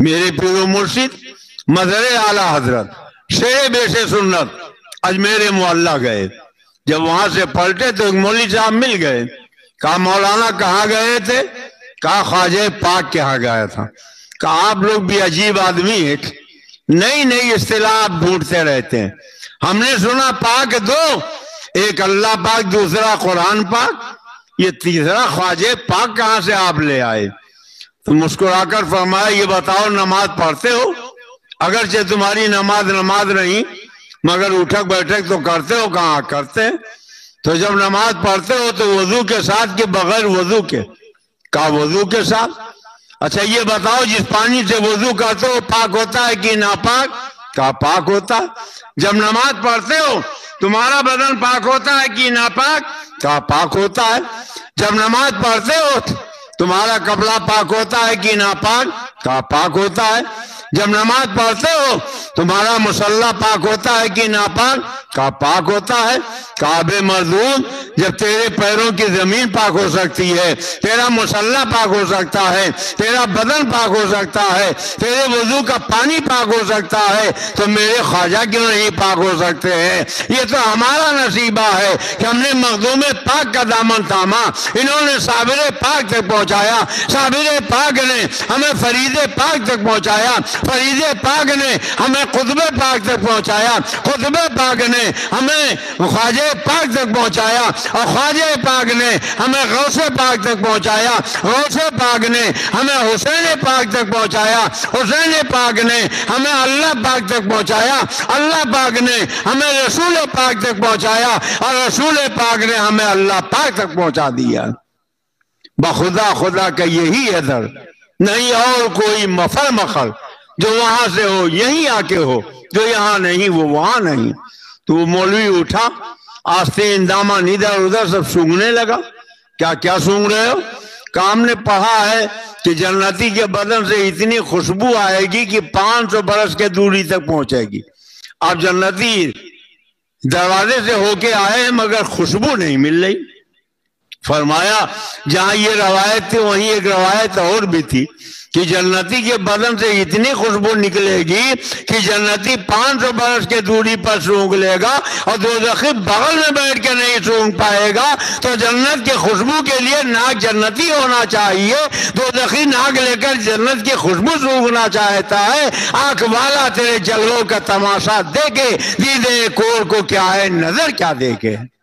میرے پیر و مرشد مظہر اعلیٰ حضرت شیر بیش سنت اجمیر معلیٰ گئے. جب وہاں سے پلٹے تو ایک مولوی صاحب مل گئے. کہا مولانا کہاں گئے تھے؟ کہا خواجہ پاک کے ہاں گیا تھا. کہا آپ لوگ بھی عجیب آدمی ہیں، نئی نئی اصطلاح آپ ڈھونڈتے رہتے ہیں. ہم نے سنا پاک دو، ایک اللہ پاک، دوسرا قرآن پاک، یہ تیسرا خواجہ پاک کہاں سے آپ لے آئے؟ تو مسکرا کر فرمایا یہ بتاؤ نماز پڑھتے ہو؟ اگرچہ تمہاری نماز نہیں مگر اٹھک بیٹھک تو کرتے ہو. کہاں کرتے ہیں. تو جب نماز پڑھتے ہو تو وضو کے ساتھ کہ بغیر وضو کے؟ کہا وضو کے ساتھ. اچھا یہ بتاؤ جس پانی سے وضو کرتے ہو پاک ہوتا ہے کہ ناپاک؟ کہا پاک ہوتا ہے. جب نماز پڑھتے ہو تمہارا بدن پاک ہوتا ہے کہ ناپاک؟ کہا پاک ہوتا ہے. جب نماز پڑھتے ہو تمہارا کپڑا پاک ہوتا ہے کہ ناپاک؟ کہا پاک ہوتا ہے. جب نماز پڑھتے ہو تمہارا مصلی پاک ہوتا ہے کہ ناپاک؟ کہا پاک ہوتا ہے. کعبے مردود جب تیرے پیروں کی زمین پاک ہو سکتی ہے، تیرا مصلی پاک ہو سکتا ہے، تیرا بدن پاک ہو سکتا ہے، تیرے وضو کا پانی پاک ہو سکتا ہے، تو میرے خواجہ کیوں نہیں پاک ہو سکتے ہیں؟ یہ تو ہمارا نصیبہ ہے کہ ہم نے مخدوم پاک کا دامن تھاما. انہوں نے صابر پاک تک پہنچایا، صابر پاک نے ہمیں فرید پاک تک پہنچایا، فرید پاک نے ہمیں قطب پاک تک پہنچایا، قطب پاک نے ہمیں خواجہ پاک تک پہنچایا، اور خواجہ پاک نے ہمیں غوث پاک تک پہنچایا، غوث پاک نے ہمیں حسین پاک تک پہنچایا، حسین پاک نے ہمیں اللہ پاک تک پہنچایا، اللہ پاک نے ہمیں رسول پاک تک پہنچایا، اور رسول پاک نے ہمیں اللہ پاک تک پہنچا دیا. بخدا خدا کا یہی ہے در، نہیں اور کوئی مفر مخر. جو وہاں سے ہو یہیں آ کے ہو، جو یہاں نہیں وہ وہاں نہیں. تو وہ مولوی اٹھا، آستے اندامہ ادھر ادھر سب سونگنے لگا. کیا کیا سونگ رہے ہو؟ کہ ہم نے پڑھا ہے کہ جنتی کے بدن سے اتنی خوشبو آئے گی کہ 500 برس کے دوری تک پہنچے گی. آپ جنتی دروازے سے ہو کے آئے ہیں مگر خوشبو نہیں مل رہی. فرمایا جہاں یہ روایت تھی وہیں ایک روایت اور بھی تھی کہ جنتی کے بدن سے اتنی خوشبو نکلے گی کہ جنتی 500 برس کے دوری پر سونگ لے گا اور دوزخی بغل میں بیٹھ کے نہیں سونگ پائے گا. تو جنت کی خوشبو کے لیے ناک جنتی ہونا چاہیے. دوزخی ناک لے کر جنت کی خوشبو سونگنا چاہتا ہے. آنکھ والا تیرے جلووں کا تماشا دیکھے، دیدے کور کو کیا ہے نظر کیا دیکھے.